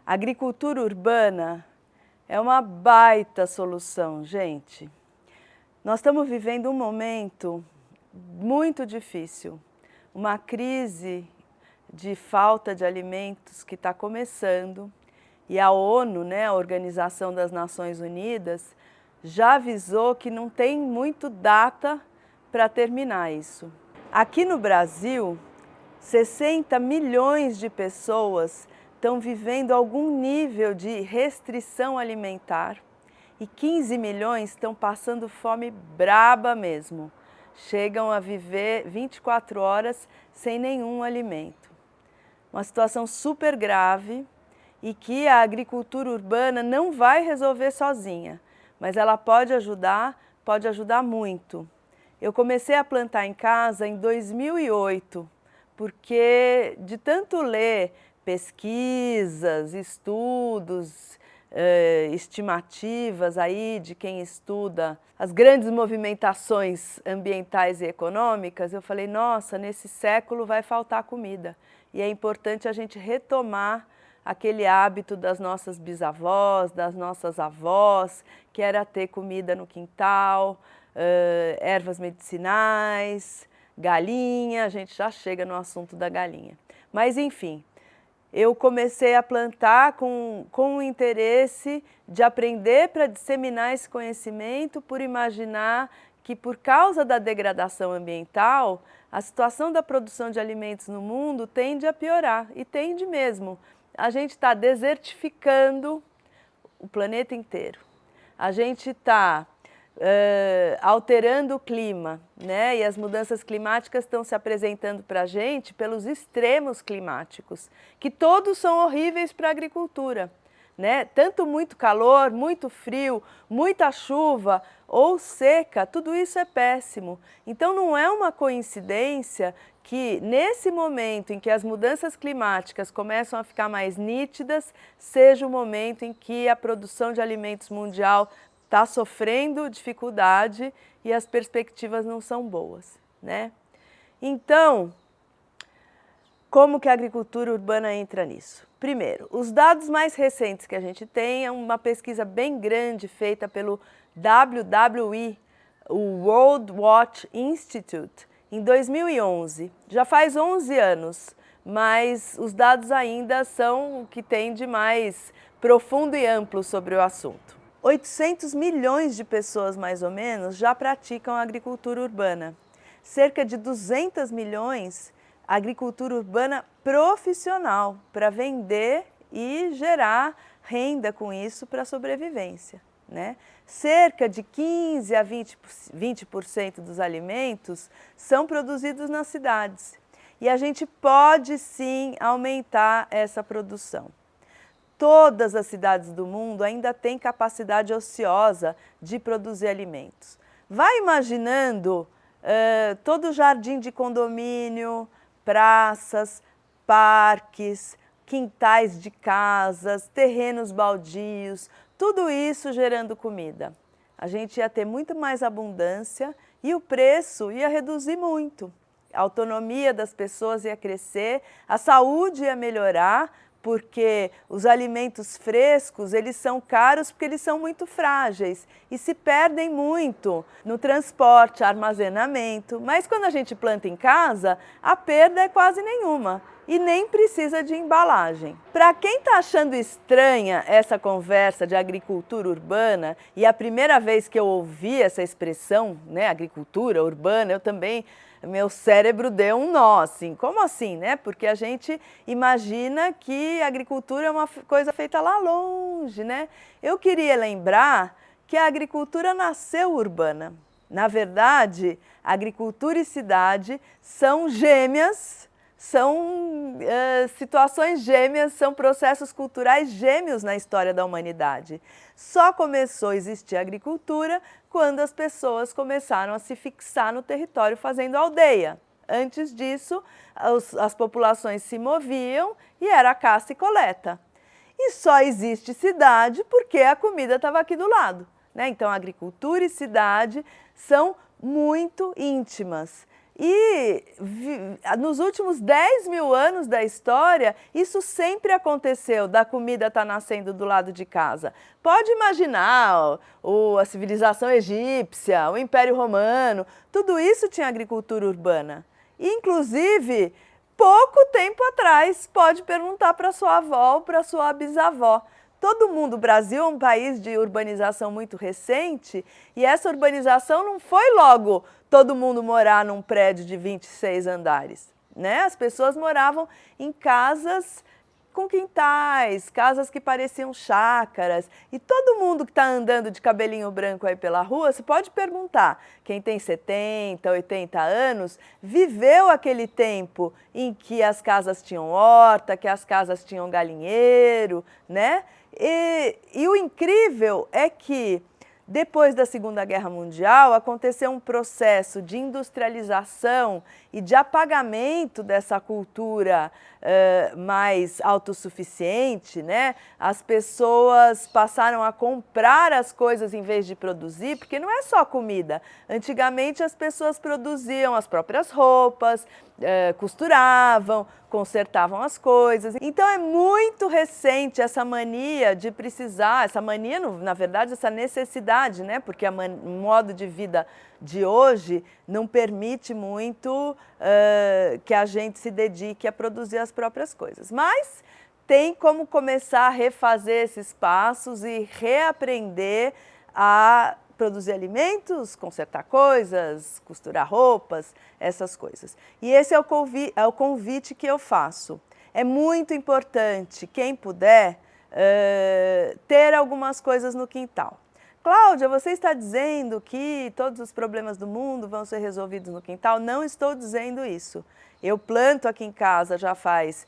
A agricultura urbana é uma baita solução, gente. Nós estamos vivendo um momento muito difícil, uma crise de falta de alimentos que está começando e a ONU, a Organização das Nações Unidas, já avisou que não tem muito data para terminar isso. Aqui no Brasil, 60 milhões de pessoas estão vivendo algum nível de restrição alimentar e 15 milhões estão passando fome braba mesmo. Chegam a viver 24 horas sem nenhum alimento. Uma situação super grave e que a agricultura urbana não vai resolver sozinha, mas ela pode ajudar muito. Eu comecei a plantar em casa em 2008, porque de tanto ler pesquisas, estudos, estimativas aí de quem estuda as grandes movimentações ambientais e econômicas, eu falei, nossa, nesse século vai faltar comida. E é importante a gente retomar aquele hábito das nossas bisavós, das nossas avós, que era ter comida no quintal, ervas medicinais, galinha, a gente já chega no assunto da galinha. Mas enfim, eu comecei a plantar com o interesse de aprender para disseminar esse conhecimento, por imaginar que por causa da degradação ambiental, a situação da produção de alimentos no mundo tende a piorar, e tende mesmo. A gente está desertificando o planeta inteiro. A gente está alterando o clima, e as mudanças climáticas estão se apresentando para a gente pelos extremos climáticos, que todos são horríveis para a agricultura. Tanto muito calor, muito frio, muita chuva ou seca, tudo isso é péssimo. Então não é uma coincidência que nesse momento em que as mudanças climáticas começam a ficar mais nítidas, seja o momento em que a produção de alimentos mundial está sofrendo dificuldade e as perspectivas não são boas. Então, como que a agricultura urbana entra nisso? Primeiro, os dados mais recentes que a gente tem é uma pesquisa bem grande feita pelo WWI, o World Watch Institute, em 2011. Já faz 11 anos, mas os dados ainda são o que tem de mais profundo e amplo sobre o assunto. 800 milhões de pessoas, mais ou menos, já praticam agricultura urbana. Cerca de 200 milhões agricultura urbana profissional, para vender e gerar renda com isso para a sobrevivência. Cerca de 15 a 20% dos alimentos são produzidos nas cidades. E a gente pode sim aumentar essa produção. Todas as cidades do mundo ainda têm capacidade ociosa de produzir alimentos. Vai imaginando todo jardim de condomínio, praças, parques, quintais de casas, terrenos baldios, tudo isso gerando comida. A gente ia ter muito mais abundância e o preço ia reduzir muito. A autonomia das pessoas ia crescer, a saúde ia melhorar, porque os alimentos frescos, eles são caros porque eles são muito frágeis e se perdem muito no transporte, armazenamento. Mas quando a gente planta em casa, a perda é quase nenhuma e nem precisa de embalagem. Para quem está achando estranha essa conversa de agricultura urbana, e a primeira vez que eu ouvi essa expressão, agricultura urbana, eu também... meu cérebro deu um nó, assim, como assim, Porque a gente imagina que a agricultura é uma coisa feita lá longe, Eu queria lembrar que a agricultura nasceu urbana. Na verdade, agricultura e cidade são gêmeas, são situações gêmeas, são processos culturais gêmeos na história da humanidade. Só começou a existir a agricultura quando as pessoas começaram a se fixar no território fazendo aldeia. Antes disso, as populações se moviam e era caça e coleta. E só existe cidade porque a comida estava aqui do lado. Então, agricultura e cidade são muito íntimas. E nos últimos 10 mil anos da história, isso sempre aconteceu, da comida estar nascendo do lado de casa. Pode imaginar a civilização egípcia, o Império Romano, tudo isso tinha agricultura urbana. Inclusive, pouco tempo atrás, pode perguntar para sua avó ou para sua bisavó. Todo mundo, o Brasil é um país de urbanização muito recente e essa urbanização não foi logo todo mundo morar num prédio de 26 andares, né? As pessoas moravam em casas com quintais, casas que pareciam chácaras. E todo mundo que está andando de cabelinho branco aí pela rua, você pode perguntar, quem tem 70, 80 anos, viveu aquele tempo em que as casas tinham horta, que as casas tinham galinheiro, né? E o incrível é que depois da Segunda Guerra Mundial, aconteceu um processo de industrialização e de apagamento dessa cultura mais autossuficiente, né? As pessoas passaram a comprar as coisas em vez de produzir, porque não é só comida. Antigamente as pessoas produziam as próprias roupas, costuravam, consertavam as coisas. Então é muito recente essa mania de precisar, essa mania, na verdade, essa necessidade, né? Porque o modo de vida de hoje não permite muito que a gente se dedique a produzir as próprias coisas. Mas tem como começar a refazer esses passos e reaprender a produzir alimentos, consertar coisas, costurar roupas, essas coisas. E esse é o convite que eu faço. É muito importante, quem puder, ter algumas coisas no quintal. Cláudia, você está dizendo que todos os problemas do mundo vão ser resolvidos no quintal? Não estou dizendo isso. Eu planto aqui em casa já faz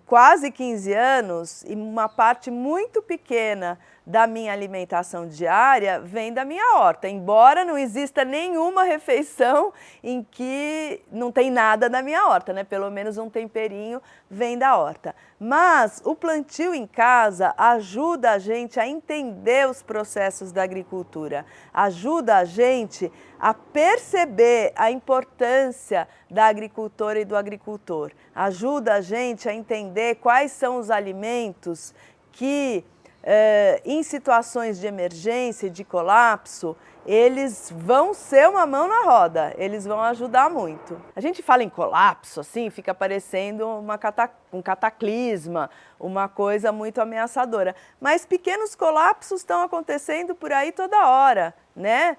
quase 15 anos e uma parte muito pequena da minha alimentação diária vem da minha horta, embora não exista nenhuma refeição em que não tem nada da minha horta, né? Pelo menos um temperinho vem da horta. Mas o plantio em casa ajuda a gente a entender os processos da agricultura, ajuda a gente a perceber a importância da agricultora e do agricultor, ajuda a gente a entender quais são os alimentos que em situações de emergência, de colapso, eles vão ser uma mão na roda, eles vão ajudar muito. A gente fala em colapso, assim, fica parecendo um cataclisma, uma coisa muito ameaçadora. Mas pequenos colapsos estão acontecendo por aí toda hora, né?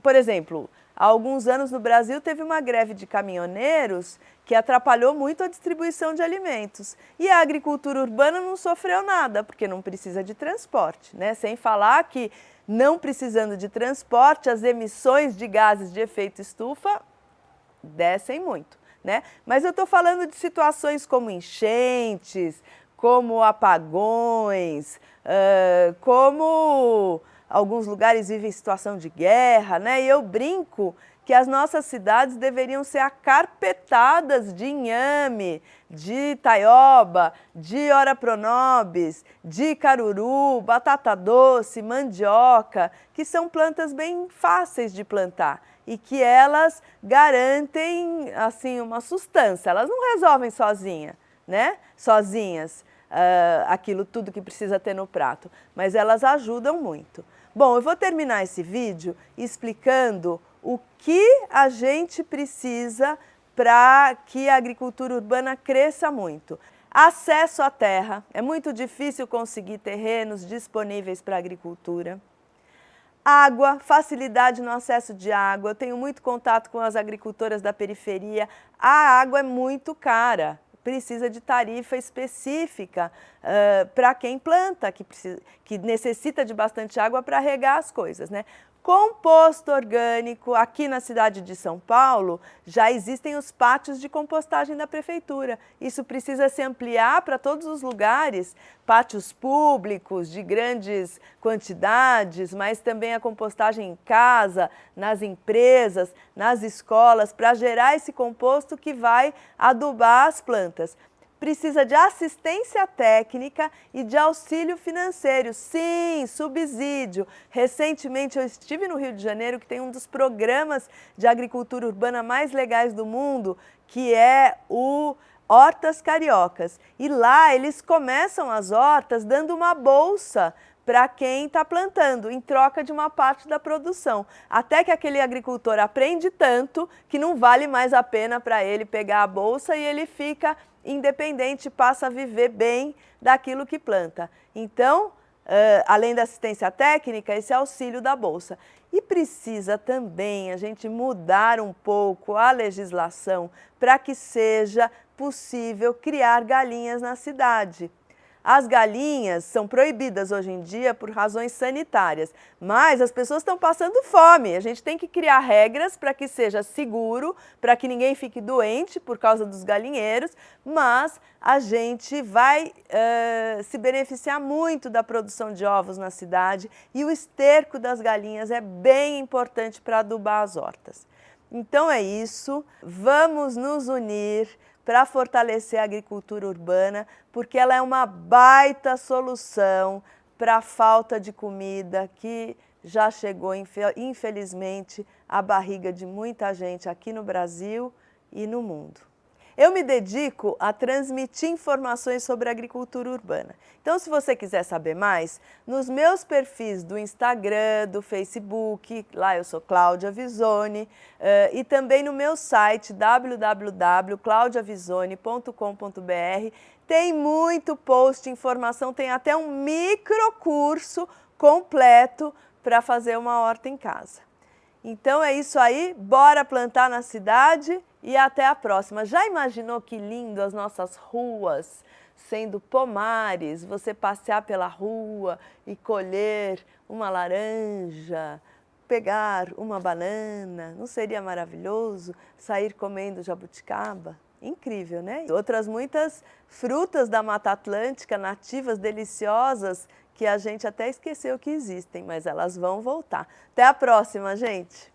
Por exemplo, há alguns anos no Brasil teve uma greve de caminhoneiros que atrapalhou muito a distribuição de alimentos. E a agricultura urbana não sofreu nada, porque não precisa de transporte, né? Sem falar que, não precisando de transporte, as emissões de gases de efeito estufa descem muito, né? Mas eu estou falando de situações como enchentes, como apagões, como alguns lugares vivem situação de guerra, né? E eu brinco que as nossas cidades deveriam ser acarpetadas de inhame, de taioba, de ora pronobis, de caruru, batata doce, mandioca, que são plantas bem fáceis de plantar e que elas garantem assim uma sustância. Elas não resolvem sozinhas aquilo tudo que precisa ter no prato, mas elas ajudam muito. Bom, eu vou terminar esse vídeo explicando o que a gente precisa para que a agricultura urbana cresça muito. Acesso à terra. É muito difícil conseguir terrenos disponíveis para a agricultura. Água, facilidade no acesso de água. Eu tenho muito contato com as agricultoras da periferia. A água é muito cara. Precisa de tarifa específica para quem planta, que necessita de bastante água para regar as coisas, né? Composto orgânico, aqui na cidade de São Paulo, já existem os pátios de compostagem da prefeitura. Isso precisa se ampliar para todos os lugares, pátios públicos de grandes quantidades, mas também a compostagem em casa, nas empresas, nas escolas, para gerar esse composto que vai adubar as plantas. precisa de assistência técnica e de auxílio financeiro. Sim, subsídio. Recentemente eu estive no Rio de Janeiro, que tem um dos programas de agricultura urbana mais legais do mundo, que é o Hortas Cariocas. E lá eles começam as hortas dando uma bolsa para quem está plantando, em troca de uma parte da produção. Até que aquele agricultor aprende tanto que não vale mais a pena para ele pegar a bolsa e ele fica independente, passa a viver bem daquilo que planta. Então, além da assistência técnica, esse auxílio da bolsa. E precisa também a gente mudar um pouco a legislação para que seja possível criar galinhas na cidade. As galinhas são proibidas hoje em dia por razões sanitárias, mas as pessoas estão passando fome. A gente tem que criar regras para que seja seguro, para que ninguém fique doente por causa dos galinheiros, mas a gente vai se beneficiar muito da produção de ovos na cidade e o esterco das galinhas é bem importante para adubar as hortas. Então é isso, vamos nos unir para fortalecer a agricultura urbana, porque ela é uma baita solução para a falta de comida que já chegou, infelizmente, à barriga de muita gente aqui no Brasil e no mundo. Eu me dedico a transmitir informações sobre a agricultura urbana. Então, se você quiser saber mais, nos meus perfis do Instagram, do Facebook, lá eu sou Cláudia Visoni, e também no meu site www.claudiavisoni.com.br, tem muito post, informação, tem até um microcurso completo para fazer uma horta em casa. Então é isso aí, bora plantar na cidade e até a próxima. Já imaginou que lindo as nossas ruas sendo pomares? Você passear pela rua e colher uma laranja, pegar uma banana, não seria maravilhoso? Sair comendo jabuticaba? Incrível, né? Outras muitas frutas da Mata Atlântica, nativas, deliciosas, que a gente até esqueceu que existem, mas elas vão voltar. Até a próxima, gente!